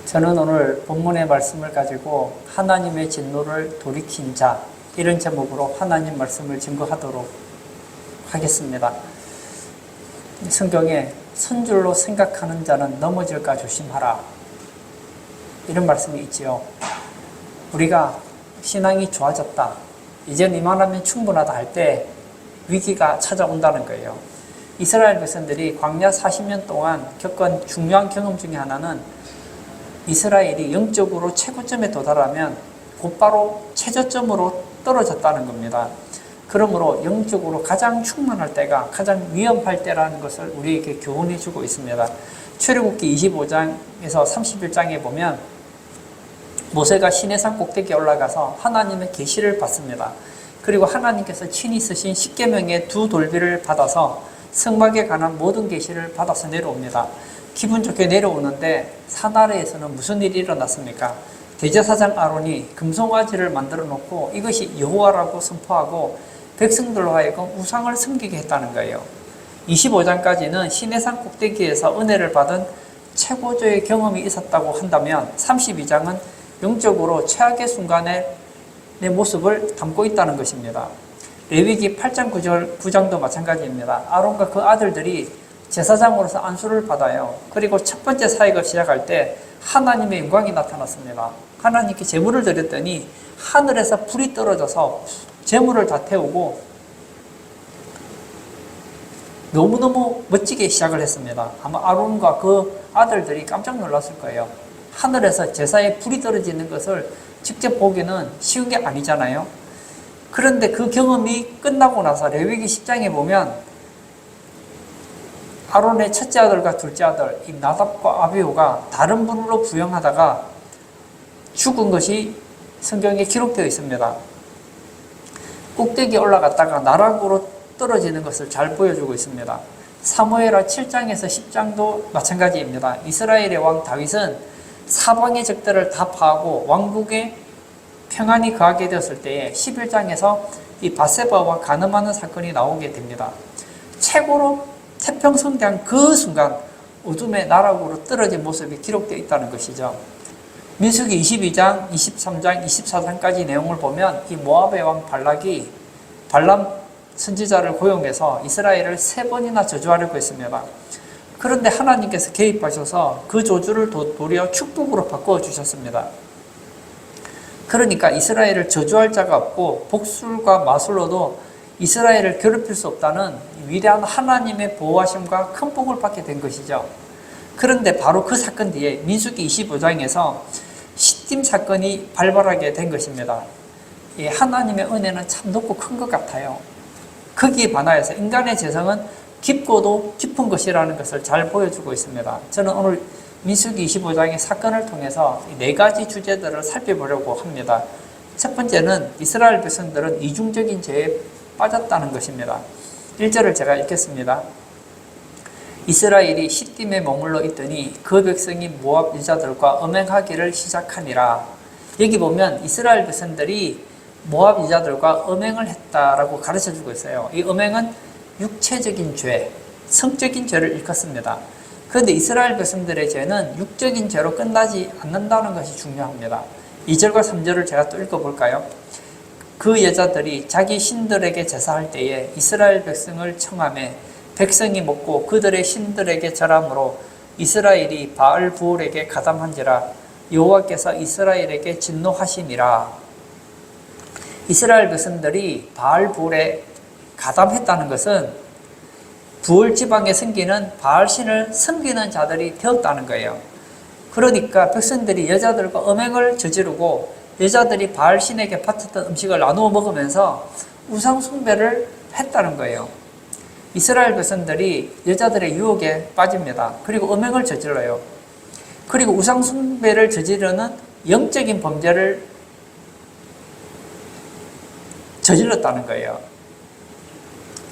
저는 오늘 본문의 말씀을 가지고 하나님의 진노를 돌이킨 자, 이런 제목으로 하나님 말씀을 증거하도록 하겠습니다. 성경에 선줄로 생각하는 자는 넘어질까 조심하라, 이런 말씀이 있지요. 우리가 신앙이 좋아졌다, 이젠 이만하면 충분하다 할 때 위기가 찾아온다는 거예요. 이스라엘 백성들이 광야 40년 동안 겪은 중요한 경험 중에 하나는 이스라엘이 영적으로 최고점에 도달하면 곧바로 최저점으로 떨어졌다는 겁니다. 그러므로 영적으로 가장 충만할 때가 가장 위험할 때라는 것을 우리에게 교훈해 주고 있습니다. 출애굽기 25장에서 31장에 보면 모세가 시내산 꼭대기에 올라가서 하나님의 계시를 받습니다. 그리고 하나님께서 친히 쓰신 십계명의 두 돌비를 받아서 성막에 관한 모든 계시를 받아서 내려옵니다. 기분 좋게 내려오는데 산 아래에서는 무슨 일이 일어났습니까? 대제사장 아론이 금송아지를 만들어 놓고 이것이 여호와라고 선포하고 백성들로 하여금 우상을 섬기게 했다는 거예요. 25장까지는 시내산 꼭대기에서 은혜를 받은 최고조의 경험이 있었다고 한다면 32장은 영적으로 최악의 순간의 내 모습을 담고 있다는 것입니다. 레위기 8장 9장도 마찬가지입니다. 아론과 그 아들들이 제사장으로서 안수를 받아요. 그리고 첫 번째 사역을 시작할 때 하나님의 영광이 나타났습니다. 하나님께 제물을 드렸더니 하늘에서 불이 떨어져서 제물을 다 태우고 너무너무 멋지게 시작을 했습니다. 아마 아론과 그 아들들이 깜짝 놀랐을 거예요. 하늘에서 제사에 불이 떨어지는 것을 직접 보기는 쉬운 게 아니잖아요. 그런데 그 경험이 끝나고 나서 레위기 10장에 보면 아론의 첫째 아들과 둘째 아들 이 나답과 아비후가 다른 분으로 부영하다가 죽은 것이 성경에 기록되어 있습니다. 꼭대기에 올라갔다가 나락으로 떨어지는 것을 잘 보여주고 있습니다. 사무엘하 7장에서 10장도 마찬가지입니다. 이스라엘의 왕 다윗은 사방의 적들을 다 파하고 왕국에 평안이 거하게 되었을 때에 11장에서 이 밧세바와 간음하는 사건이 나오게 됩니다. 최고로 태평성대한 그 순간 어둠의 나락으로 떨어진 모습이 기록되어 있다는 것이죠. 민수기 22장, 23장, 24장까지 내용을 보면 이 모압의 왕 발락이 발람 선지자를 고용해서 이스라엘을 3번이나 저주하려고 했습니다. 그런데 하나님께서 개입하셔서 그 저주를 도리어 축복으로 바꾸어 주셨습니다. 그러니까 이스라엘을 저주할 자가 없고 복술과 마술로도 이스라엘을 괴롭힐 수 없다는 위대한 하나님의 보호하심과 큰 복을 받게 된 것이죠. 그런데 바로 그 사건 뒤에 민수기 25장에서 시딤 사건이 발발하게 된 것입니다. 이 하나님의 은혜는 참 높고 큰 것 같아요. 거기에 반하여서 인간의 재성은 깊고도 깊은 것이라는 것을 잘 보여주고 있습니다. 저는 오늘 민수기 25장의 사건을 통해서 이 4가지 주제들을 살펴보려고 합니다. 첫 번째는 이스라엘 백성들은 이중적인 죄에 빠졌다는 것입니다. 1절을 제가 읽겠습니다. 이스라엘이 시딤에 머물러 있더니 그 백성이 모압 여자들과 음행하기를 시작하니라. 여기 보면 이스라엘 백성들이 모압 여자들과 음행을 했다라고 가르쳐주고 있어요. 이 음행은 육체적인 죄, 성적인 죄를 일컫습니다. 그런데 이스라엘 백성들의 죄는 육적인 죄로 끝나지 않는다는 것이 중요합니다. 2절과 3절을 제가 또 읽어볼까요? 그 여자들이 자기 신들에게 제사할 때에 이스라엘 백성을 청하매 백성이 먹고 그들의 신들에게 절함으로 이스라엘이 바알 부올에게 가담한지라 여호와께서 이스라엘에게 진노하시니라. 이스라엘 백성들이 바알 부올에 가담했다는 것은 부올 지방에 섬기는 바알 신을 섬기는 자들이 되었다는 거예요. 그러니까 백성들이 여자들과 음행을 저지르고 여자들이 바알 신에게 바쳤던 음식을 나누어 먹으면서 우상 숭배를 했다는 거예요. 이스라엘 백성들이 여자들의 유혹에 빠집니다. 그리고 음행을 저질러요. 그리고 우상 숭배를 저지르는 영적인 범죄를 저질렀다는 거예요.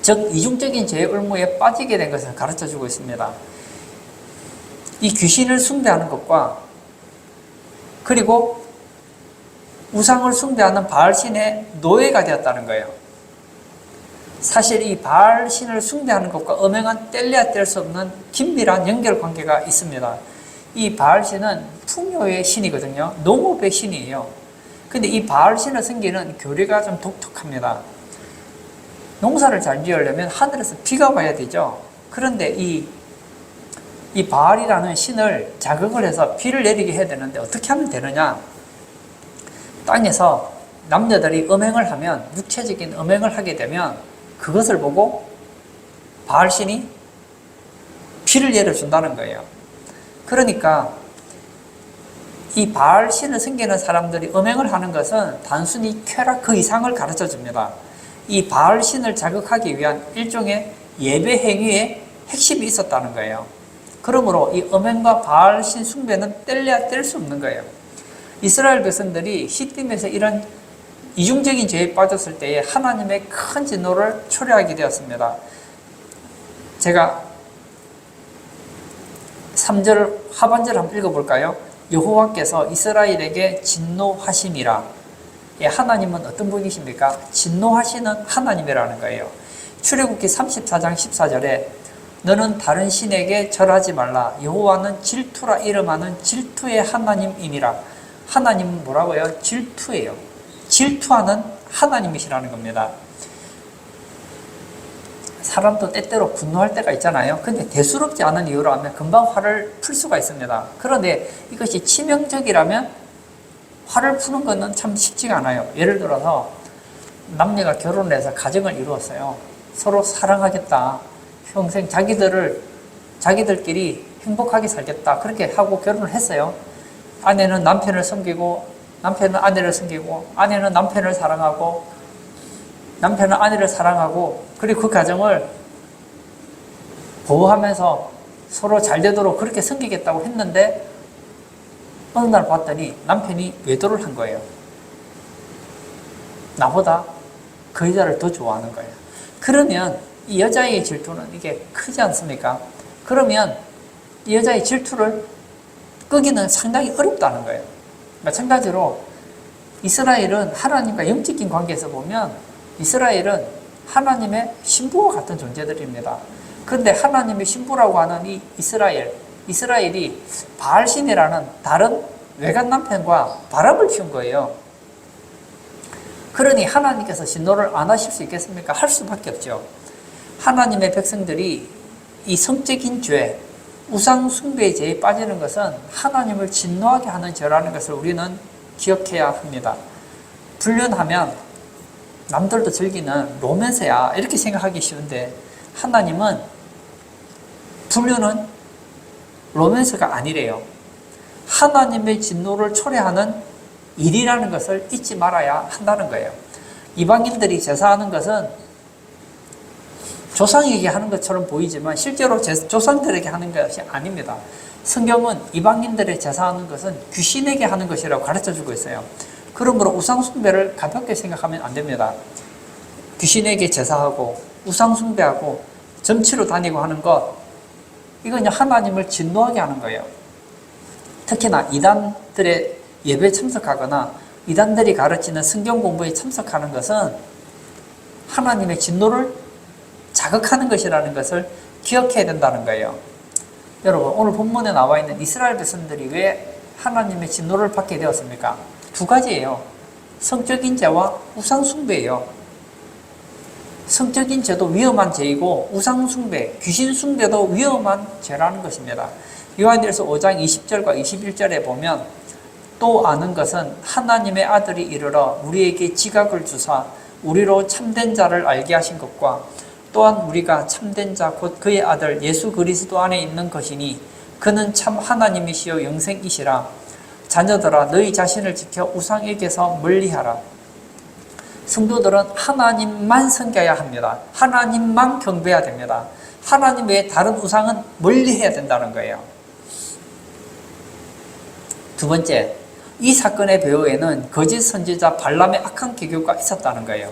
즉 이중적인 죄의 올무에 빠지게 된 것을 가르쳐주고 있습니다. 이 귀신을 숭배하는 것과 그리고 우상을 숭배하는 바알신의 노예가 되었다는 거예요. 사실 이 바알신을 숭배하는 것과 음행은 뗄래야 뗄 수 없는 긴밀한 연결관계가 있습니다. 이 바알신은 풍요의 신이거든요. 농업의 신이에요. 근데 이 바알신을 섬기는 교리가 좀 독특합니다. 농사를 잘 지으려면 하늘에서 비가 와야 되죠. 그런데 이 바알이라는 신을 자극을 해서 비를 내리게 해야 되는데 어떻게 하면 되느냐? 땅에서 남녀들이 음행을 하면, 육체적인 음행을 하게 되면 그것을 보고 바알신이 비를 내려준다는 거예요. 그러니까 이 바알신을 섬기는 사람들이 음행을 하는 것은 단순히 쾌락 그 이상을 가르쳐 줍니다. 이 바알신을 자극하기 위한 일종의 예배 행위의 핵심이 있었다는 거예요. 그러므로 이 음행과 바알신 숭배는 뗄래야 뗄 수 없는 거예요. 이스라엘 백성들이 시딤에서 이런 이중적인 죄에 빠졌을 때에 하나님의 큰 진노를 초래하게 되었습니다. 제가 3절 하반절 한번 읽어볼까요? 여호와께서 이스라엘에게 진노하심이라. 하나님은 어떤 분이십니까? 진노하시는 하나님이라는 거예요. 출애굽기 34장 14절에 너는 다른 신에게 절하지 말라. 여호와는 질투라 이름하는 질투의 하나님이니라. 하나님은 뭐라고요? 질투예요. 질투하는 하나님이시라는 겁니다. 사람도 때때로 분노할 때가 있잖아요. 근데 대수롭지 않은 이유로 하면 금방 화를 풀 수가 있습니다. 그런데 이것이 치명적이라면 화를 푸는 것은 참 쉽지가 않아요. 예를 들어서 남녀가 결혼을 해서 가정을 이루었어요. 서로 사랑하겠다. 평생 자기들끼리 행복하게 살겠다. 그렇게 하고 결혼을 했어요. 아내는 남편을 섬기고, 남편은 아내를 섬기고, 아내는 남편을 사랑하고, 남편은 아내를 사랑하고, 그리고 그 가정을 보호하면서 서로 잘 되도록 그렇게 섬기겠다고 했는데 어느 날 봤더니 남편이 외도를 한 거예요. 나보다 그 여자를 더 좋아하는 거예요. 그러면 이 여자의 질투는 이게 크지 않습니까? 그러면 이 여자의 질투를 끄기는 상당히 어렵다는 거예요. 마찬가지로 이스라엘은 하나님과 영적인 관계에서 보면 이스라엘은 하나님의 신부와 같은 존재들입니다. 그런데 하나님의 신부라고 하는 이 이스라엘이 바알신이라는 다른 외간 남편과 바람을 피운 거예요. 그러니 하나님께서 진노를 안 하실 수 있겠습니까? 할 수밖에 없죠. 하나님의 백성들이 이 성적인 죄, 우상 숭배의 죄에 빠지는 것은 하나님을 진노하게 하는 죄라는 것을 우리는 기억해야 합니다. 불륜하면 남들도 즐기는 로맨스야 이렇게 생각하기 쉬운데 하나님은 불륜은 로맨스가 아니래요. 하나님의 진노를 초래하는 일이라는 것을 잊지 말아야 한다는 거예요. 이방인들이 제사하는 것은 조상에게 하는 것처럼 보이지만 실제로 조상들에게 하는 것이 아닙니다. 성경은 이방인들의 제사하는 것은 귀신에게 하는 것이라고 가르쳐주고 있어요. 그러므로 우상숭배를 가볍게 생각하면 안 됩니다. 귀신에게 제사하고 우상숭배하고 점치러 다니고 하는 것, 이건 하나님을 진노하게 하는 거예요. 특히나 이단들의 예배에 참석하거나 이단들이 가르치는 성경 공부에 참석하는 것은 하나님의 진노를 자극하는 것이라는 것을 기억해야 된다는 거예요. 여러분, 오늘 본문에 나와 있는 이스라엘 백성들이 왜 하나님의 진노를 받게 되었습니까? 두 가지예요. 성적인 죄와 우상숭배예요. 성적인 죄도 위험한 죄이고 우상숭배, 귀신숭배도 위험한 죄라는 것입니다. 요한일서 5장 20절과 21절에 보면 또 아는 것은 하나님의 아들이 이르러 우리에게 지각을 주사 우리로 참된 자를 알게 하신 것과 또한 우리가 참된 자 곧 그의 아들 예수 그리스도 안에 있는 것이니 그는 참 하나님이시요 영생이시라. 자녀들아 너희 자신을 지켜 우상에게서 멀리하라. 성도들은 하나님만 섬겨야 합니다. 하나님만 경배해야 됩니다. 하나님 외에 다른 우상은 멀리해야 된다는 거예요. 두 번째, 이 사건의 배후에는 거짓 선지자 발람의 악한 기교가 있었다는 거예요.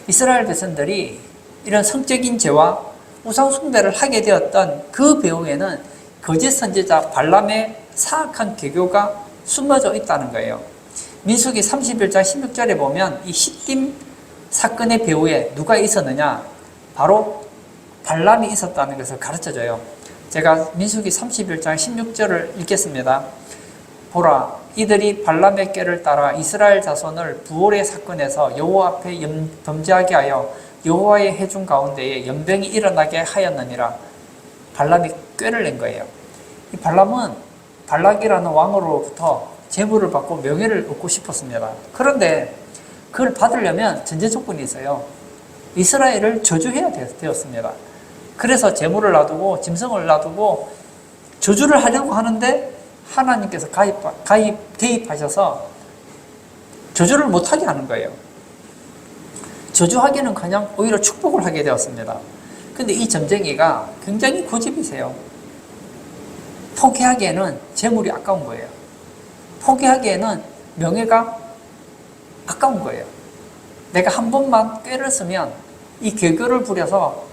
이스라엘 백성들이 이런 성적인 죄와 우상 숭배를 하게 되었던 그 배후에는 거짓 선지자 발람의 사악한 계교가 숨어져 있다는 거예요. 민수기 31장 16절에 보면 이 시딤 사건의 배후에 누가 있었느냐? 바로 발람이 있었다는 것을 가르쳐줘요. 제가 민수기 31장 16절을 읽겠습니다. 보라, 이들이 발람의 꾀를 따라 이스라엘 자손을 부올의 사건에서 여호와 앞에 범죄하게 하여 여호와의 회중 가운데에 연병이 일어나게 하였느니라. 발람이 꾀를 낸 거예요. 이 발람은 발락이라는 왕으로부터 재물을 받고 명예를 얻고 싶었습니다. 그런데 그걸 받으려면 전제 조건이 있어요. 이스라엘을 저주해야 되었습니다. 그래서 재물을 놔두고 짐승을 놔두고 저주를 하려고 하는데 하나님께서 개입하셔서 저주를 못하게 하는 거예요. 저주하기는 그냥 오히려 축복을 하게 되었습니다. 근데 이 점쟁이가 굉장히 고집이세요. 포기하기에는 재물이 아까운 거예요. 포기하기에는 명예가 아까운 거예요. 내가 한 번만 꾀를 쓰면 이 개교를 부려서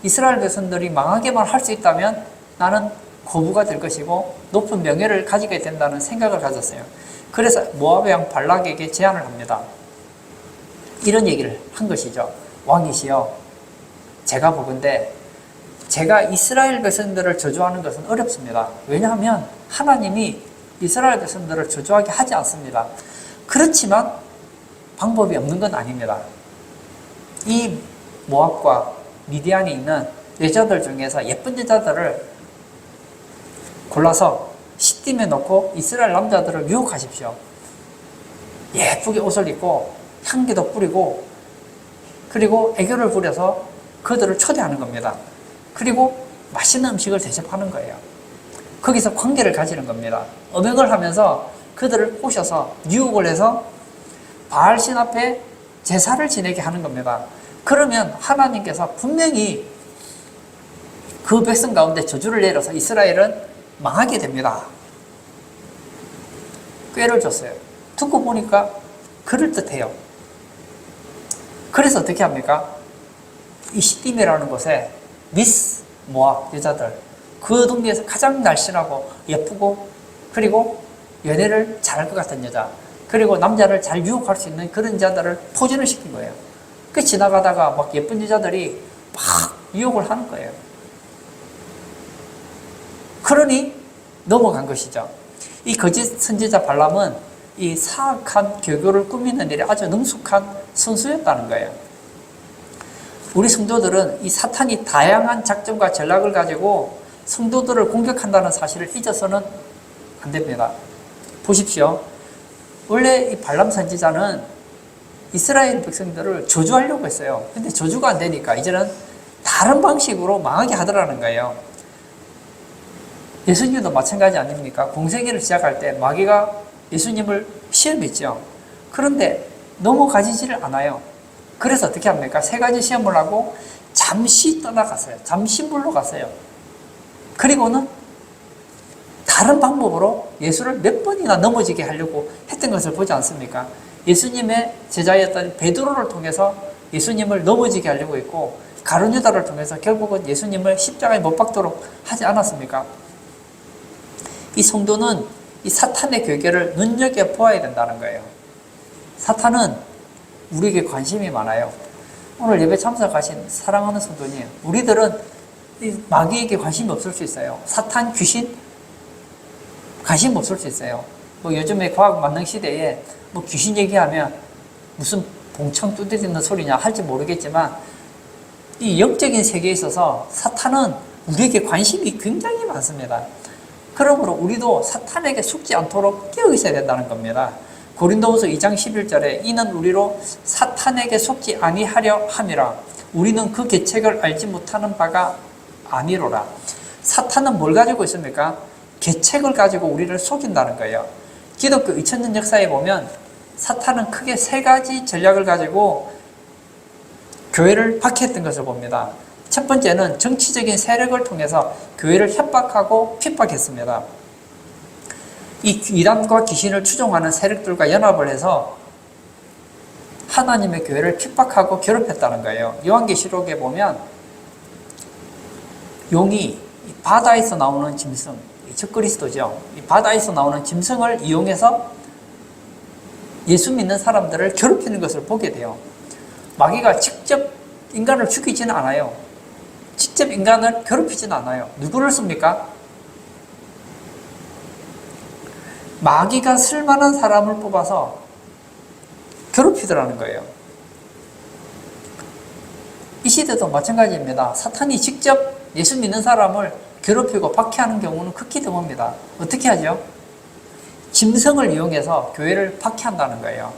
이스라엘 백성들이 망하게만 할 수 있다면 나는 거부가 될 것이고 높은 명예를 가지게 된다는 생각을 가졌어요. 그래서 모압의 왕 발락에게 제안을 합니다. 이런 얘기를 한 것이죠. 왕이시여, 제가 보건대 제가 이스라엘 백성들을 저주하는 것은 어렵습니다. 왜냐하면 하나님이 이스라엘 백성들을 저주하게 하지 않습니다. 그렇지만 방법이 없는 건 아닙니다. 이 모압과 미디안이 있는 여자들 중에서 예쁜 여자들을 골라서 시딤에 놓고 이스라엘 남자들을 유혹하십시오. 예쁘게 옷을 입고 향기도 뿌리고 그리고 애교를 부려서 그들을 초대하는 겁니다. 그리고 맛있는 음식을 대접하는 거예요. 거기서 관계를 가지는 겁니다. 음행을 하면서 그들을 꼬셔서 유혹을 해서 바알신 앞에 제사를 지내게 하는 겁니다. 그러면 하나님께서 분명히 그 백성 가운데 저주를 내려서 이스라엘은 망하게 됩니다. 꾀를 줬어요. 듣고 보니까 그럴듯해요. 그래서 어떻게 합니까? 이 시딤이라는 곳에 미스 모압 여자들, 그 동네에서 가장 날씬하고 예쁘고 그리고 연애를 잘할 것 같은 여자, 그리고 남자를 잘 유혹할 수 있는 그런 여자들을 포진을 시킨 거예요. 그 지나가다가 막 예쁜 여자들이 막 유혹을 하는 거예요. 그러니 넘어간 것이죠. 이 거짓 선지자 발람은 이 사악한 교교를 꾸미는 일에 아주 능숙한 선수였다는 거예요. 우리 성도들은 이 사탄이 다양한 작전과 전략을 가지고 성도들을 공격한다는 사실을 잊어서는 안 됩니다. 보십시오. 원래 이 발람 선지자는 이스라엘 백성들을 저주하려고 했어요. 근데 저주가 안 되니까 이제는 다른 방식으로 망하게 하더라는 거예요. 예수님도 마찬가지 아닙니까? 공생애를 시작할 때 마귀가 예수님을 시험했죠. 그런데 넘어가지지를 않아요. 그래서 어떻게 합니까? 세 가지 시험을 하고 잠시 떠나갔어요. 잠시 물러갔어요. 그리고는 다른 방법으로 예수를 몇 번이나 넘어지게 하려고 했던 것을 보지 않습니까? 예수님의 제자였던 베드로를 통해서 예수님을 넘어지게 하려고 했고 가룟 유다를 통해서 결국은 예수님을 십자가에 못 박도록 하지 않았습니까? 이 성도는 이 사탄의 괴계를 눈여겨보아야 된다는 거예요. 사탄은 우리에게 관심이 많아요. 오늘 예배 참석하신 사랑하는 성도님, 우리들은 이 마귀에게 관심이 없을 수 있어요. 사탄, 귀신 관심 없을 수 있어요. 뭐 요즘에 과학 만능 시대에 뭐 귀신 얘기하면 무슨 봉창 두드리는 소리냐 할지 모르겠지만 이 영적인 세계에 있어서 사탄은 우리에게 관심이 굉장히 많습니다. 그러므로 우리도 사탄에게 속지 않도록 깨어 있어야 된다는 겁니다. 고린도후서 2장 11절에 이는 우리로 사탄에게 속지 아니하려 함이라. 우리는 그 계책을 알지 못하는 바가 아니로라. 사탄은 뭘 가지고 있습니까? 계책을 가지고 우리를 속인다는 거예요. 기독교 2000년 역사에 보면 사탄은 크게 세 가지 전략을 가지고 교회를 박해했던 것을 봅니다. 첫 번째는 정치적인 세력을 통해서 교회를 협박하고 핍박했습니다. 이 이단과 귀신을 추종하는 세력들과 연합을 해서 하나님의 교회를 핍박하고 괴롭혔다는 거예요. 요한계시록에 보면 용이 바다에서 나오는 짐승, 적그리스도죠. 이 바다에서 나오는 짐승을 이용해서 예수 믿는 사람들을 괴롭히는 것을 보게 돼요. 마귀가 직접 인간을 죽이지는 않아요. 직접 인간을 괴롭히진 않아요. 누구를 씁니까? 마귀가 쓸만한 사람을 뽑아서 괴롭히더라는 거예요. 이 시대도 마찬가지입니다. 사탄이 직접 예수 믿는 사람을 괴롭히고 박해하는 경우는 극히 드뭅니다. 어떻게 하죠? 짐승을 이용해서 교회를 박해한다는 거예요.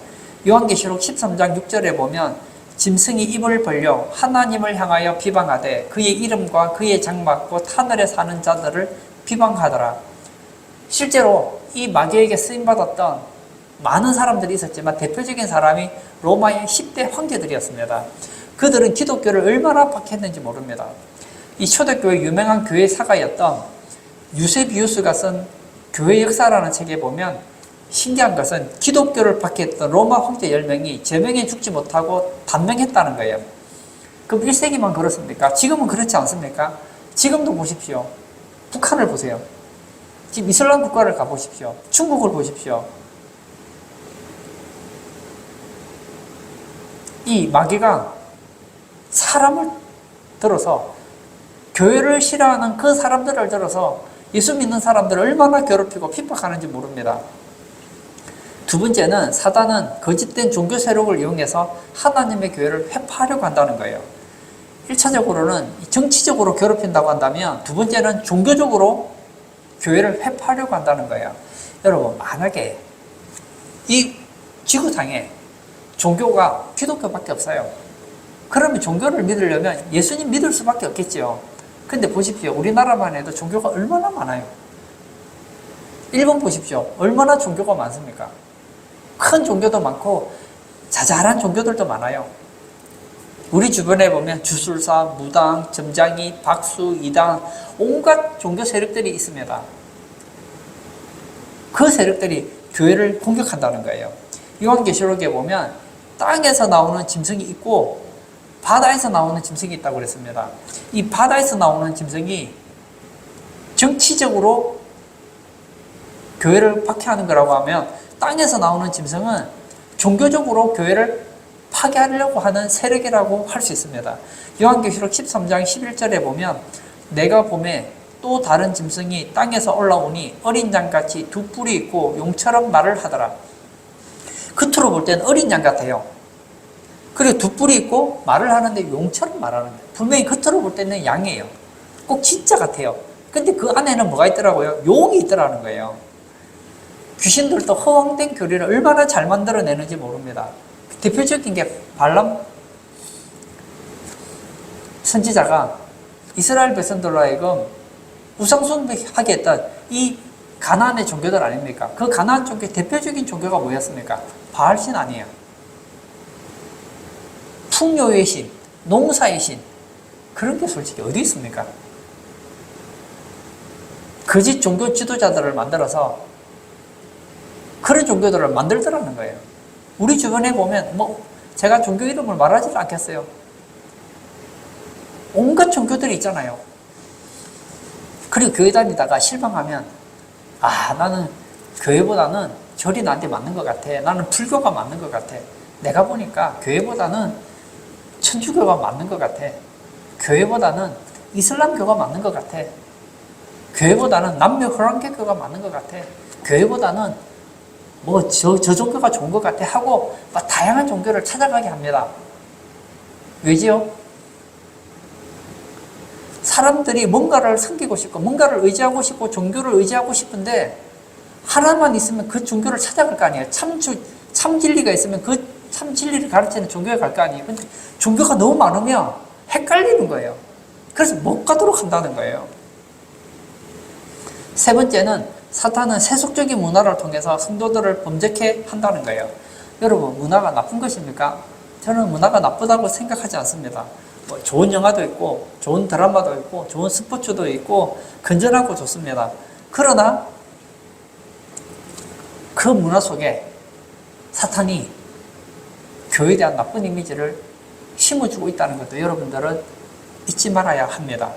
요한계시록 13장 6절에 보면 짐승이 입을 벌려 하나님을 향하여 비방하되 그의 이름과 그의 장막과 하늘에 사는 자들을 비방하더라. 실제로 이 마귀에게 쓰임받았던 많은 사람들이 있었지만 대표적인 사람이 로마의 10대 황제들이었습니다. 그들은 기독교를 얼마나 박했는지 모릅니다. 이 초대교회 유명한 교회 사가였던 유세비우스가 쓴 교회 역사라는 책에 보면 신기한 것은 기독교를 박해했던 로마 황제 10명이 제명에 죽지 못하고 단명했다는 거예요. 그럼 1세기만 그렇습니까? 지금은 그렇지 않습니까? 지금도 보십시오. 북한을 보세요. 지금 이슬람 국가를 가보십시오. 중국을 보십시오. 이 마귀가 사람을 들어서 교회를 싫어하는 그 사람들을 들어서 예수 믿는 사람들을 얼마나 괴롭히고 핍박하는지 모릅니다. 두 번째는 사단은 거짓된 종교 세력을 이용해서 하나님의 교회를 회파하려고 한다는 거예요. 1차적으로는 정치적으로 괴롭힌다고 한다면 두 번째는 종교적으로 교회를 회파하려고 한다는 거예요. 여러분, 만약에 이 지구상에 종교가 기독교밖에 없어요. 그러면 종교를 믿으려면 예수님 믿을 수밖에 없겠죠. 근데 보십시오. 우리나라만 해도 종교가 얼마나 많아요. 일본 보십시오. 얼마나 종교가 많습니까? 큰 종교도 많고 자잘한 종교들도 많아요. 우리 주변에 보면 주술사, 무당, 점장이, 박수, 이당 온갖 종교 세력들이 있습니다. 그 세력들이 교회를 공격한다는 거예요. 요한계시록에 보면 땅에서 나오는 짐승이 있고 바다에서 나오는 짐승이 있다고 그랬습니다. 이 바다에서 나오는 짐승이 정치적으로 교회를 박해하는 거라고 하면 땅에서 나오는 짐승은 종교적으로 교회를 파괴하려고 하는 세력이라고 할 수 있습니다. 요한계시록 13장 11절에 보면 내가 보매 또 다른 짐승이 땅에서 올라오니 어린 양같이 두 뿔이 있고 용처럼 말을 하더라. 겉으로 볼 때는 어린 양 같아요. 그리고 두 뿔이 있고 말을 하는데 용처럼 말하는 거예요. 분명히 겉으로 볼 때는 양이에요. 꼭 진짜 같아요. 근데 그 안에는 뭐가 있더라고요? 용이 있더라는 거예요. 귀신들도 허황된 교리를 얼마나 잘 만들어내는지 모릅니다. 대표적인 게 발람 선지자가 이스라엘 백성들로 하여금 우상숭배하게 했던 이 가나안의 종교들 아닙니까? 그 가나안 종교의 대표적인 종교가 뭐였습니까? 바알신 아니에요. 풍요의 신, 농사의 신, 그런 게 솔직히 어디 있습니까? 거짓 종교 지도자들을 만들어서 그런 종교들을 만들더라는 거예요. 우리 주변에 보면 제가 종교 이름을 말하지 않겠어요. 온갖 종교들이 있잖아요. 그리고 교회 다니다가 실망하면 나는 교회보다는 절이 나한테 맞는 것 같아. 나는 불교가 맞는 것 같아. 내가 보니까 교회보다는 천주교가 맞는 것 같아. 교회보다는 이슬람교가 맞는 것 같아. 교회보다는 남녀 호랑개교가 맞는 것 같아. 교회보다는 저 종교가 좋은 것 같아 하고 다양한 종교를 찾아가게 합니다. 왜지요? 사람들이 뭔가를 섬기고 싶고 뭔가를 의지하고 싶고 종교를 의지하고 싶은데 하나만 있으면 그 종교를 찾아갈 거 아니에요. 참 진리가 있으면 그 참 진리를 가르치는 종교에 갈 거 아니에요. 근데 종교가 너무 많으면 헷갈리는 거예요. 그래서 못 가도록 한다는 거예요. 세 번째는 사탄은 세속적인 문화를 통해서 성도들을 범죄케 한다는 거예요. 여러분, 문화가 나쁜 것입니까? 저는 문화가 나쁘다고 생각하지 않습니다. 좋은 영화도 있고 좋은 드라마도 있고 좋은 스포츠도 있고 건전하고 좋습니다. 그러나 그 문화 속에 사탄이 교회에 대한 나쁜 이미지를 심어주고 있다는 것도 여러분들은 잊지 말아야 합니다.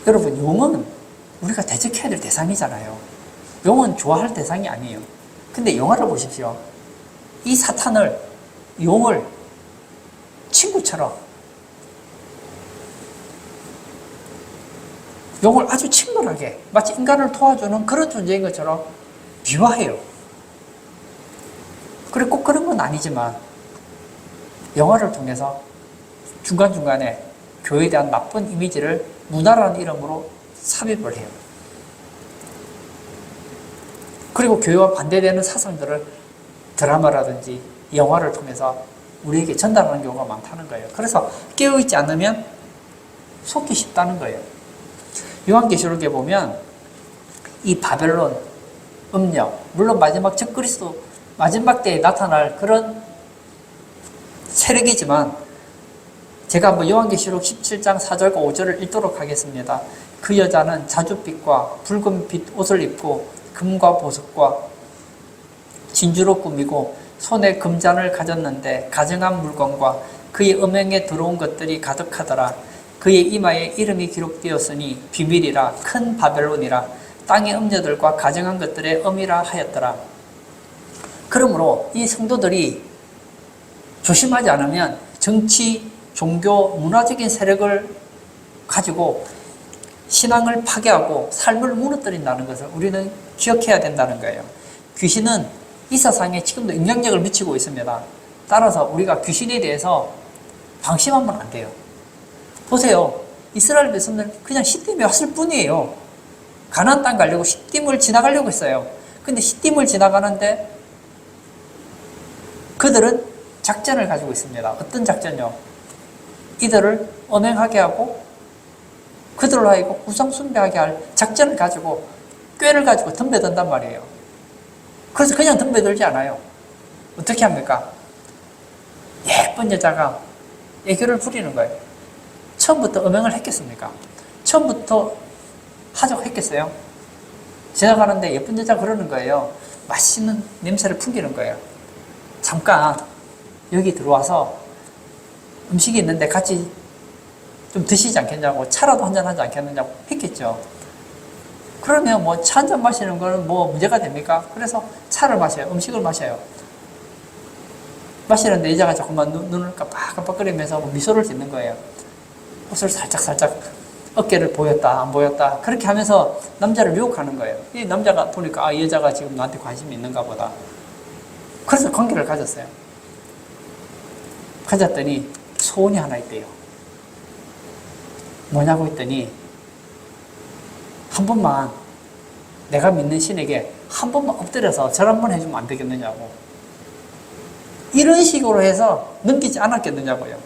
여러분, 용은 우리가 대적해야 될 대상이잖아요. 용은 좋아할 대상이 아니에요. 근데 영화를 보십시오. 이 사탄을, 용을 친구처럼 용을 아주 친근하게 마치 인간을 도와주는 그런 존재인 것처럼 미화해요. 그래 꼭 그런 건 아니지만 영화를 통해서 중간중간에 교회에 대한 나쁜 이미지를 문화라는 이름으로 삽입을 해요. 그리고 교회와 반대되는 사상들을 드라마라든지 영화를 통해서 우리에게 전달하는 경우가 많다는 거예요. 그래서 깨어있지 않으면 속기 쉽다는 거예요. 요한계시록에 보면 이 바벨론, 음력, 물론 마지막 적그리스도 마지막 때에 나타날 그런 세력이지만 제가 한번 요한계시록 17장 4절과 5절을 읽도록 하겠습니다. 그 여자는 자줏빛과 붉은빛 옷을 입고 금과 보석과 진주로 꾸미고 손에 금잔을 가졌는데 가증한 물건과 그의 음행에 들어온 것들이 가득하더라. 그의 이마에 이름이 기록되었으니 비밀이라 큰 바벨론이라 땅의 음녀들과 가증한 것들의 음이라 하였더라. 그러므로 이 성도들이 조심하지 않으면 정치, 종교, 문화적인 세력을 가지고 신앙을 파괴하고 삶을 무너뜨린다는 것을 우리는 기억해야 된다는 거예요. 귀신은 이 세상에 지금도 영향력을 미치고 있습니다. 따라서 우리가 귀신에 대해서 방심하면 안 돼요. 보세요. 이스라엘 백성들은 그냥 시딤에 왔을 뿐이에요. 가나안 땅 가려고 시딤을 지나가려고 했어요. 근데 시딤을 지나가는데 그들은 작전을 가지고 있습니다. 어떤 작전이요? 이들을 언행하게 하고 그들로 하여금 우상 숭배하게 할 작전을 가지고 꾀를 가지고 덤벼든단 말이에요. 그래서 그냥 덤벼들지 않아요. 어떻게 합니까? 예쁜 여자가 애교를 부리는 거예요. 처음부터 음행을 했겠습니까? 처음부터 하자고 했겠어요? 지나가는데 예쁜 여자가 그러는 거예요. 맛있는 냄새를 풍기는 거예요. 잠깐 여기 들어와서 음식이 있는데 같이 좀 드시지 않겠냐고, 차라도 한잔 하지 않겠느냐고 했겠죠. 그러면 뭐 차 한잔 마시는 거는 뭐 문제가 됩니까? 그래서 차를 마셔요. 음식을 마셔요. 마시는데 여자가 자꾸만 눈을 깜빡깜빡거리면서 미소를 짓는 거예요. 옷을 살짝 어깨를 보였다 안 보였다 그렇게 하면서 남자를 유혹하는 거예요. 이 남자가 보니까 이 여자가 지금 나한테 관심이 있는가 보다. 그래서 관계를 가졌어요. 가졌더니 소원이 하나 있대요. 뭐냐고 했더니 한 번만 내가 믿는 신에게 한 번만 엎드려서 절 한 번 해주면 안 되겠느냐고. 이런 식으로 해서 넘기지 않았겠느냐고요.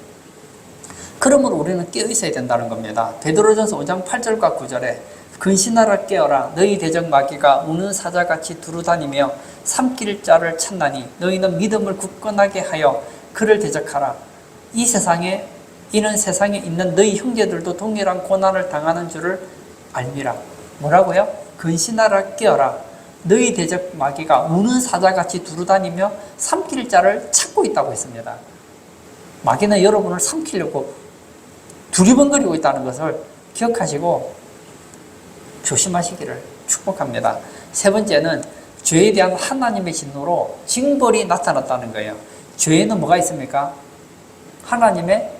그러므로 우리는 깨어있어야 된다는 겁니다. 베드로전서 5장 8절과 9절에 근신하라 깨어라 너희 대적 마귀가 우는 사자같이 두루다니며 삼킬 자를 찾나니 너희는 믿음을 굳건하게 하여 그를 대적하라. 이 세상에 이는 세상에 있는 너희 형제들도 동일한 고난을 당하는 줄을 알미라. 뭐라고요? 근신하라 깨어라 너희 대적 마귀가 우는 사자같이 두루다니며 삼킬 자를 찾고 있다고 했습니다. 마귀는 여러분을 삼키려고 두리번거리고 있다는 것을 기억하시고 조심하시기를 축복합니다. 세 번째는 죄에 대한 하나님의 진노로 징벌이 나타났다는 거예요. 죄에는 뭐가 있습니까? 하나님의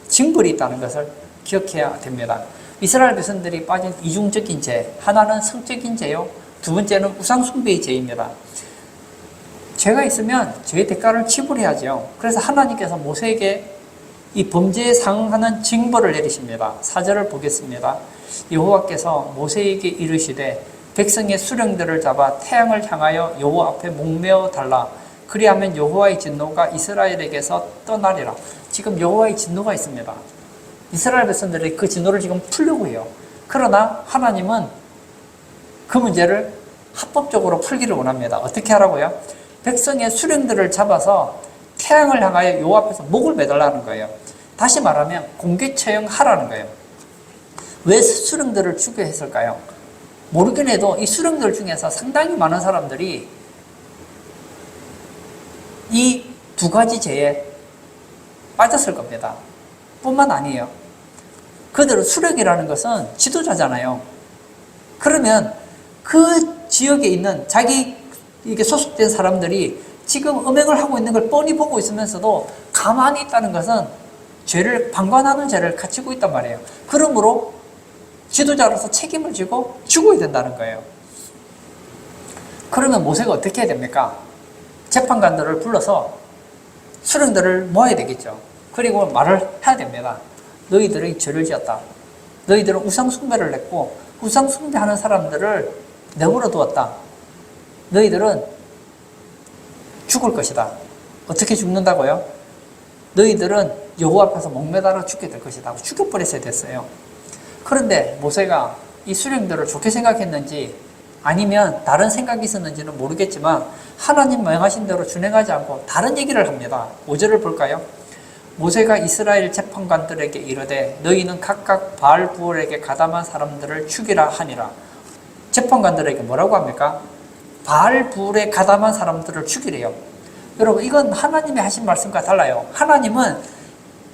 징벌이 있다는 것을 기억해야 됩니다. 이스라엘 백성들이 빠진 이중적인 죄, 하나는 성적인 죄요, 두 번째는 우상숭배의 죄입니다. 죄가 있으면 죄의 대가를 지불해야죠. 그래서 하나님께서 모세에게 이 범죄에 상응하는 징벌을 내리십니다. 4절을 보겠습니다. 여호와께서 모세에게 이르시되 백성의 수령들을 잡아 태양을 향하여 여호와 앞에 목매어 달라. 그리하면 여호와의 진노가 이스라엘에게서 떠나리라. 지금 여호와의 진노가 있습니다. 이스라엘 백성들이 그 진노를 지금 풀려고 해요. 그러나 하나님은 그 문제를 합법적으로 풀기를 원합니다. 어떻게 하라고요? 백성의 수령들을 잡아서 태양을 향하여 여호와 앞에서 목을 매달라는 거예요. 다시 말하면 공개 처형하라는 거예요. 왜 수령들을 죽여 했을까요? 모르긴 해도 이 수령들 중에서 상당히 많은 사람들이 이 두 가지 죄에 빠졌을 겁니다. 뿐만 아니에요. 그들은 수령이라는 것은 지도자잖아요. 그러면 그 지역에 있는 자기에게 소속된 사람들이 지금 음행을 하고 있는 걸 뻔히 보고 있으면서도 가만히 있다는 것은 죄를 방관하는 죄를 갖추고 있단 말이에요. 그러므로 지도자로서 책임을 지고 죽어야 된다는 거예요. 그러면 모세가 어떻게 해야 됩니까? 재판관들을 불러서 수령들을 모아야 되겠죠. 그리고 말을 해야 됩니다. 너희들이 죄를 지었다. 너희들은 우상 숭배를 했고 우상 숭배하는 사람들을 내버려 두었다. 너희들은 죽을 것이다. 어떻게 죽는다고요? 너희들은 여호와 앞에서 목매달아 죽게 될 것이다. 죽여버렸어야 됐어요. 그런데 모세가 이 수령들을 좋게 생각했는지 아니면 다른 생각이 있었는지는 모르겠지만 하나님 명하신 대로 준행하지 않고 다른 얘기를 합니다. 5절을 볼까요? 모세가 이스라엘 재판관들에게 이르되 너희는 각각 바알부올에게 가담한 사람들을 죽이라 하니라. 재판관들에게 뭐라고 합니까? 바알부올에 가담한 사람들을 죽이래요. 여러분, 이건 하나님이 하신 말씀과 달라요. 하나님은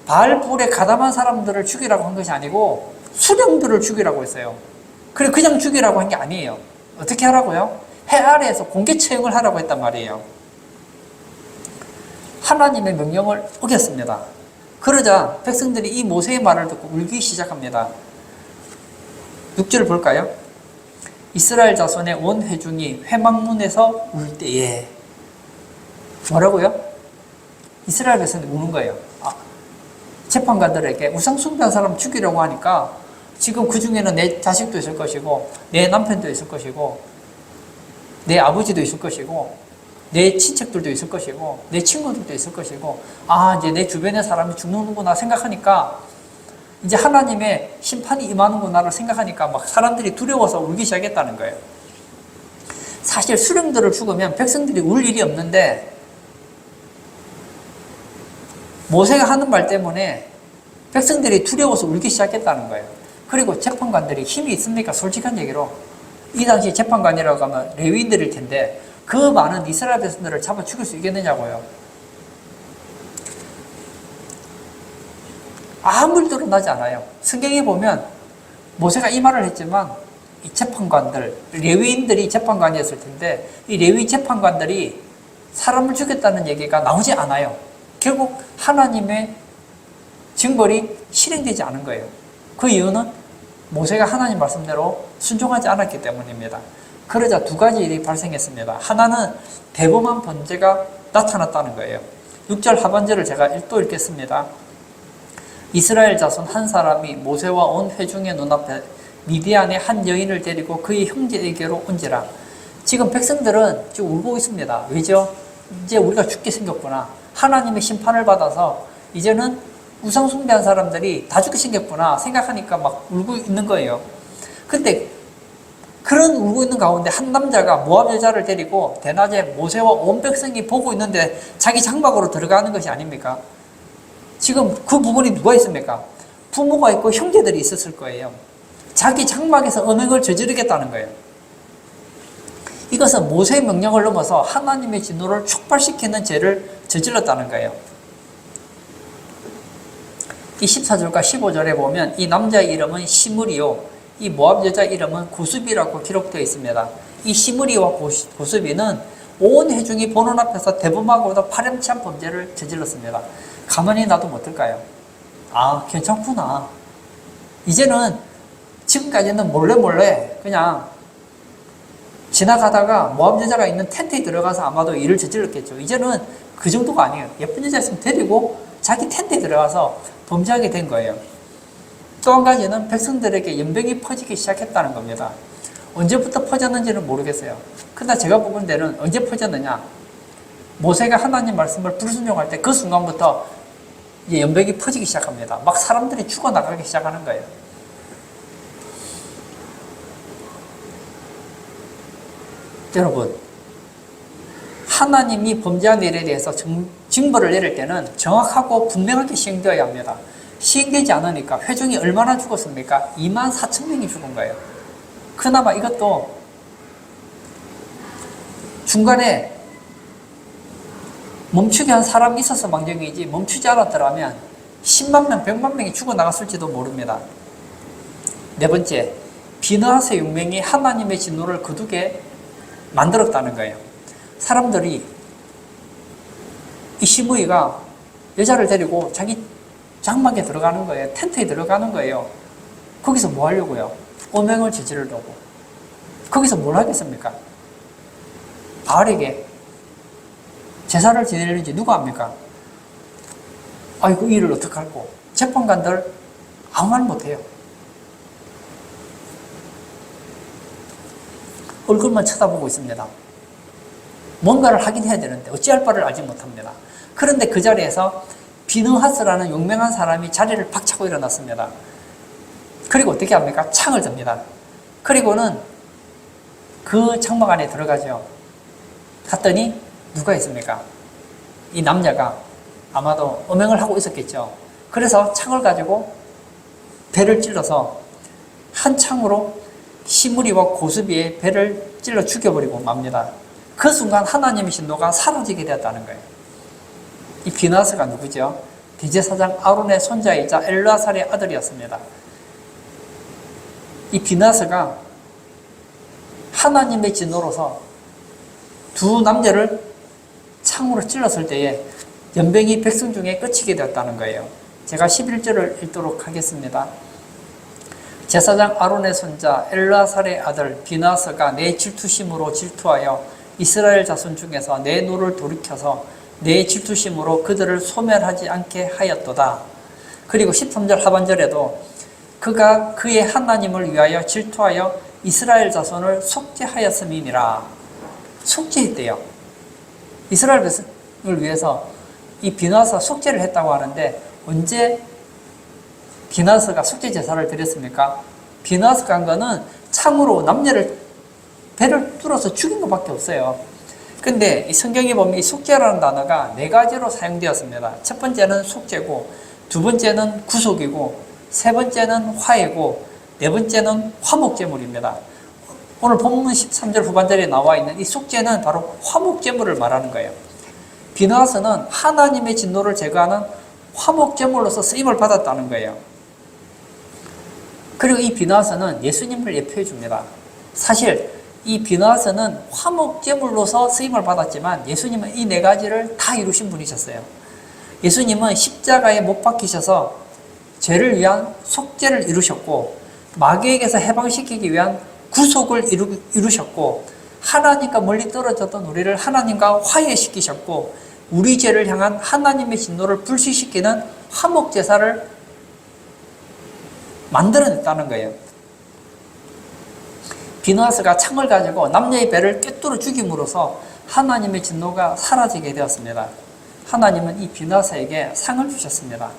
바알부올에 가담한 사람들을 죽이라고 한 것이 아니고 수령들을 죽이라고 했어요. 그래 그냥 죽이라고 한 게 아니에요. 어떻게 하라고요? 해 아래에서 공개 처형을 하라고 했단 말이에요. 하나님의 명령을 어겼습니다. 그러자 백성들이 이 모세의 말을 듣고 울기 시작합니다. 6절 볼까요? 이스라엘 자손의 온 회중이 회막문에서 울 때에 뭐라고요? 이스라엘 백성들이 우는 거예요. 재판관들에게 우상 숭배한 사람 죽이려고 하니까 지금 그 중에는 내 자식도 있을 것이고 내 남편도 있을 것이고 내 아버지도 있을 것이고 내 친척들도 있을 것이고 내 친구들도 있을 것이고 이제 내 주변의 사람이 죽는구나 생각하니까 이제 하나님의 심판이 임하는구나를 생각하니까 막 사람들이 두려워서 울기 시작했다는 거예요. 사실 수령들을 죽으면 백성들이 울 일이 없는데 모세가 하는 말 때문에 백성들이 두려워서 울기 시작했다는 거예요. 그리고 재판관들이 힘이 있습니까? 솔직한 얘기로 이 당시 재판관이라고 하면 레위인들일 텐데 그 많은 이스라엘 백성들을 잡아 죽일 수 있겠느냐고요. 아무 일도 일어나지 않아요. 성경에 보면 모세가 이 말을 했지만 이 재판관들, 레위인들이 재판관이었을 텐데 이 레위 재판관들이 사람을 죽였다는 얘기가 나오지 않아요. 결국 하나님의 징벌이 실행되지 않은 거예요. 그 이유는 모세가 하나님 말씀대로 순종하지 않았기 때문입니다. 그러자 두 가지 일이 발생했습니다. 하나는 대범한 번제가 나타났다는 거예요. 6절 하반절을 제가 또 읽겠습니다. 이스라엘 자손 한 사람이 모세와 온 회중의 눈앞에 미디안의 한 여인을 데리고 그의 형제에게로 온지라. 지금 백성들은 지금 울고 있습니다. 왜죠? 이제 우리가 죽게 생겼구나. 하나님의 심판을 받아서 이제는 우상 숭배한 사람들이 다 죽게 생겼구나 생각하니까 막 울고 있는 거예요. 근데 그런 울고 있는 가운데 한 남자가 모압 여자를 데리고 대낮에 모세와 온 백성이 보고 있는데 자기 장막으로 들어가는 것이 아닙니까? 지금 그 부분이 누가 있습니까? 부모가 있고 형제들이 있었을 거예요. 자기 장막에서 음행을 저지르겠다는 거예요. 이것은 모세의 명령을 넘어서 하나님의 진노를 촉발시키는 죄를 저질렀다는 거예요. 이 14절과 15절에 보면 이 남자의 이름은 시므리요 이 모압 여자 이름은 고수비라고 기록되어 있습니다. 이 시므리와 고수비는 온 회중이 보는 앞에서 대범하고도 파렴치한 범죄를 저질렀습니다. 가만히 놔두면 어떨까요? 괜찮구나. 이제는 지금까지는 몰래 그냥 지나가다가 모압 여자가 있는 텐트에 들어가서 아마도 일을 저질렀겠죠. 이제는 그 정도가 아니에요. 예쁜 여자 있으면 데리고 자기 텐트에 들어가서 범죄하게 된 거예요. 또 한 가지는 백성들에게 연병이 퍼지기 시작했다는 겁니다. 언제부터 퍼졌는지는 모르겠어요. 그러나 제가 보는 데는 언제 퍼졌느냐? 모세가 하나님 말씀을 불순종할 때 그 순간부터 이제 연병이 퍼지기 시작합니다. 막 사람들이 죽어나가기 시작하는 거예요. 여러분, 하나님이 범죄한 일에 대해서 징벌을 내릴 때는 정확하고 분명하게 시행되어야 합니다. 시행되지 않으니까 회중이 얼마나 죽었습니까? 24,000명이 죽은 거예요. 그나마 이것도 중간에 멈추게 한 사람이 있어서 망정이지 멈추지 않았더라면 10만 명, 100만 명이 죽어나갔을지도 모릅니다. 네 번째, 비느하세 용맹이 하나님의 진노를 거두게 만들었다는 거예요. 사람들이 이 시므이가 여자를 데리고 자기 장막에 들어가는 거예요. 텐트에 들어가는 거예요. 거기서 뭐 하려고요? 음행을 저지르려고. 거기서 뭘 하겠습니까? 바알에게 제사를 지내는지 누가 합니까? 아이고, 이 일을 어떡할꼬? 재판관들 아무 말 못해요. 얼굴만 쳐다보고 있습니다. 뭔가를 하긴 해야 되는데 어찌할 바를 알지 못합니다. 그런데 그 자리에서 비느하스라는 용맹한 사람이 자리를 박차고 일어났습니다. 그리고 어떻게 합니까? 창을 듭니다. 그리고는 그 장막 안에 들어가죠. 갔더니 누가 있습니까? 이 남자가 아마도 음행을 하고 있었겠죠. 그래서 창을 가지고 배를 찔러서 한 창으로 시므리와 고수비의 배를 찔러 죽여버리고 맙니다. 그 순간 하나님의 진노가 사라지게 되었다는 거예요. 이 비느하스가 누구죠? 대제사장 아론의 손자이자 엘르아살의 아들이었습니다. 이 비느하스가 하나님의 진노로서 두 남자를 창으로 찔렀을 때에 연병이 백성 중에 끝이게 되었다는 거예요. 제가 11절을 읽도록 하겠습니다. 제사장 아론의 손자 엘르아살의 아들 비느하스가 내 질투심으로 질투하여 이스라엘 자손 중에서 내 노를 돌이켜서 내 질투심으로 그들을 소멸하지 않게 하였도다. 그리고 13절 하반절에도 그가 그의 하나님을 위하여 질투하여 이스라엘 자손을 속죄하였음이니라. 속죄했대요. 이스라엘 백성을 위해서 이 비느하스가 속죄를 했다고 하는데 언제 비느하스가 속죄 제사를 드렸습니까? 비느하스가 한 거는 창으로 남녀를 배를 뚫어서 죽인 것밖에 없어요. 근데 이 성경에 보면 이 속죄라는 단어가 네 가지로 사용되었습니다. 첫 번째는 속죄고, 두 번째는 구속이고, 세 번째는 화해고, 네 번째는 화목제물입니다. 오늘 본문 13절 후반절에 나와 있는 이 속죄는 바로 화목제물을 말하는 거예요. 비느하스는 하나님의 진노를 제거하는 화목제물로서 쓰임을 받았다는 거예요. 그리고 이 비느하스는 예수님을 예표해 줍니다. 사실 이 비느하스는 화목제물로서 쓰임을 받았지만 예수님은 이 네 가지를 다 이루신 분이셨어요. 예수님은 십자가에 못 박히셔서 죄를 위한 속죄를 이루셨고, 마귀에게서 해방시키기 위한 구속을 이루셨고, 하나님과 멀리 떨어졌던 우리를 하나님과 화해시키셨고, 우리 죄를 향한 하나님의 진노를 불식시키는 화목제사를 만들어냈다는 거예요. 비느하스가 창을 가지고 남녀의 배를 꿰뚫어 죽임으로써 하나님의 진노가 사라지게 되었습니다. 하나님은 이 비느하스에게 상을 주셨습니다.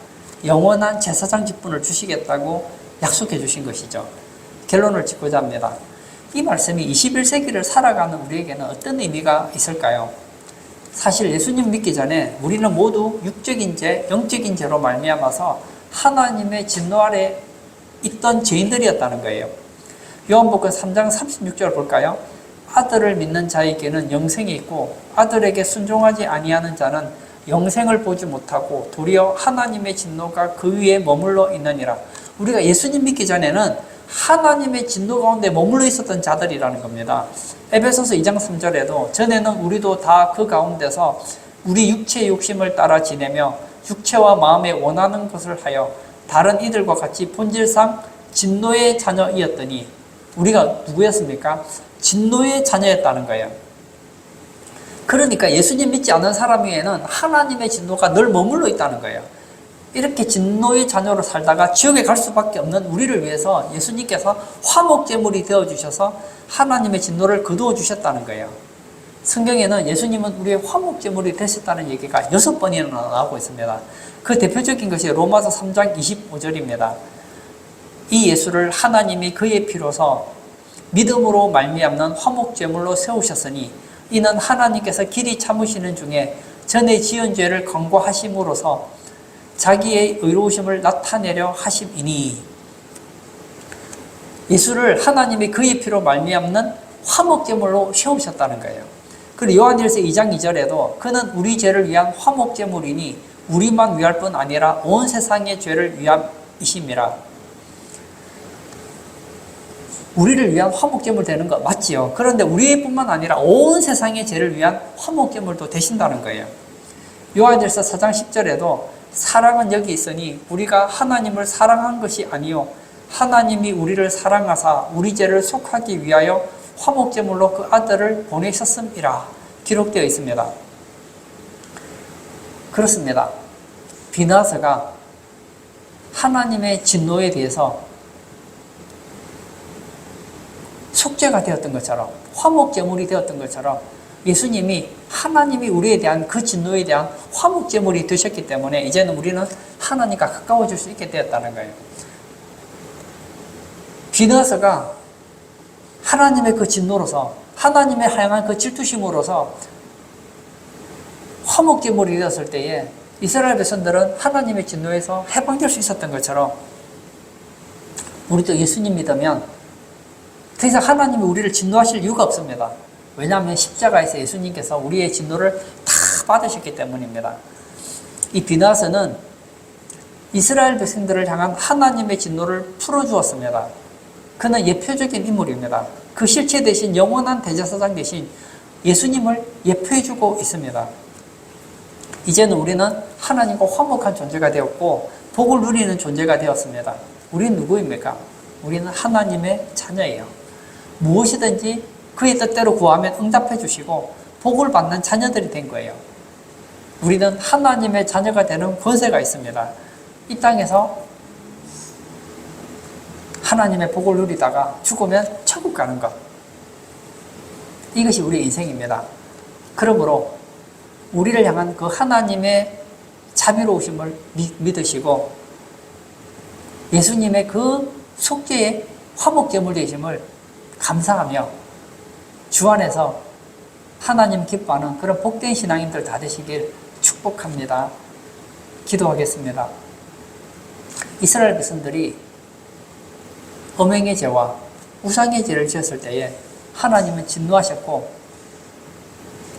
영원한 제사장 직분을 주시겠다고 약속해 주신 것이죠. 결론을 짓고자 합니다. 이 말씀이 21세기를 살아가는 우리에게는 어떤 의미가 있을까요? 사실 예수님 믿기 전에 우리는 모두 육적인 죄, 영적인 죄로 말미암아서 하나님의 진노 아래 있던 죄인들이었다는 거예요. 요한복음 3장 36절 볼까요? 아들을 믿는 자에게는 영생이 있고 아들에게 순종하지 아니하는 자는 영생을 보지 못하고 도리어 하나님의 진노가 그 위에 머물러 있느니라. 우리가 예수님 믿기 전에는 하나님의 진노 가운데 머물러 있었던 자들이라는 겁니다. 에베소서 2장 3절에도 전에는 우리도 다 그 가운데서 우리 육체의 욕심을 따라 지내며 육체와 마음에 원하는 것을 하여 다른 이들과 같이 본질상 진노의 자녀이었더니, 우리가 누구였습니까? 진노의 자녀였다는 거예요. 그러니까 예수님 믿지 않는 사람 위에는 하나님의 진노가 늘 머물러 있다는 거예요. 이렇게 진노의 자녀로 살다가 지옥에 갈 수밖에 없는 우리를 위해서 예수님께서 화목제물이 되어주셔서 하나님의 진노를 거두어 주셨다는 거예요. 성경에는 예수님은 우리의 화목제물이 되셨다는 얘기가 6번이나 나오고 있습니다. 그 대표적인 것이 로마서 3장 25절입니다. 이 예수를 하나님이 그의 피로서 믿음으로 말미암는 화목제물로 세우셨으니 이는 하나님께서 길이 참으시는 중에 전에 지은 죄를 강구하심으로써 자기의 의로우심을 나타내려 하심이니, 예수를 하나님이 그의 피로 말미암는 화목제물로 세우셨다는 거예요. 그리고 요한일서 2장 2절에도 그는 우리 죄를 위한 화목제물이니 우리만 위할 뿐 아니라 온 세상의 죄를 위함이심이라. 우리를 위한 화목제물 되는 거 맞지요? 그런데 우리뿐만 아니라 온 세상의 죄를 위한 화목제물도 되신다는 거예요. 요한일서 4장 10절에도 사랑은 여기 있으니 우리가 하나님을 사랑한 것이 아니요 하나님이 우리를 사랑하사 우리 죄를 속하기 위하여 화목제물로 그 아들을 보내셨음이라 기록되어 있습니다. 그렇습니다. 비나스가 하나님의 진노에 대해서 속죄가 되었던 것처럼, 화목제물이 되었던 것처럼 예수님이 하나님이 우리에 대한 그 진노에 대한 화목제물이 되셨기 때문에 이제는 우리는 하나님과 가까워질 수 있게 되었다는 거예요. 비나스가 하나님의 그 진노로서, 하나님의 향한 그 질투심으로서 화목제물이 되었을 때에 이스라엘 백성들은 하나님의 진노에서 해방될 수 있었던 것처럼 우리도 예수님 믿으면 더 이상 하나님이 우리를 진노하실 이유가 없습니다. 왜냐하면 십자가에서 예수님께서 우리의 진노를 다 받으셨기 때문입니다. 이 비나스는 이스라엘 백성들을 향한 하나님의 진노를 풀어주었습니다. 그는 예표적인 인물입니다. 그 실체 대신 영원한 대제사장 대신 예수님을 예표해주고 있습니다. 이제는 우리는 하나님과 화목한 존재가 되었고 복을 누리는 존재가 되었습니다. 우리는 누구입니까? 우리는 하나님의 자녀예요. 무엇이든지 그의 뜻대로 구하면 응답해 주시고 복을 받는 자녀들이 된 거예요. 우리는 하나님의 자녀가 되는 권세가 있습니다. 이 땅에서 하나님의 복을 누리다가 죽으면 천국 가는 것. 이것이 우리의 인생입니다. 그러므로 우리를 향한 그 하나님의 자비로우심을 믿으시고 예수님의 그 속죄의 화목제물 되심을 감사하며 주 안에서 하나님 기뻐하는 그런 복된 신앙인들 다 되시길 축복합니다. 기도하겠습니다. 이스라엘 백성들이 엄행의 죄와 우상의 죄를 지었을 때에 하나님은 진노하셨고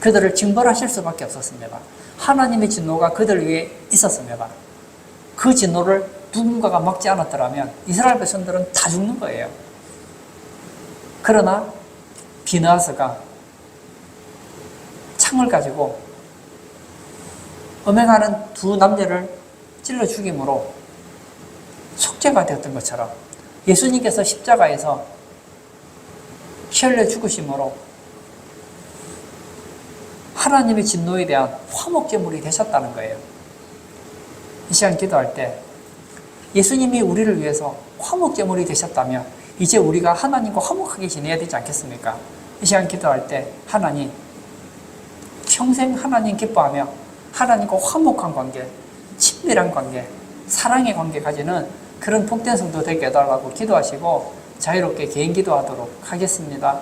그들을 징벌하실 수밖에 없었습니다. 하나님의 진노가 그들 위에 있었습니다. 그 진노를 누군가가 막지 않았더라면 이스라엘 백성들은 다 죽는 거예요. 그러나 비나스가 창을 가지고 엄행하는 두 남녀를 찔러 죽임으로 속죄가 되었던 것처럼 예수님께서 십자가에서 피 흘려 죽으심으로 하나님의 진노에 대한 화목제물이 되셨다는 거예요. 이 시간 기도할 때 예수님이 우리를 위해서 화목제물이 되셨다면 이제 우리가 하나님과 화목하게 지내야 되지 않겠습니까? 이 시간 기도할 때 하나님, 평생 하나님 기뻐하며 하나님과 화목한 관계, 친밀한 관계, 사랑의 관계 가지는 그런 복된 성도 되게 해달라고 기도하시고 자유롭게 개인 기도하도록 하겠습니다.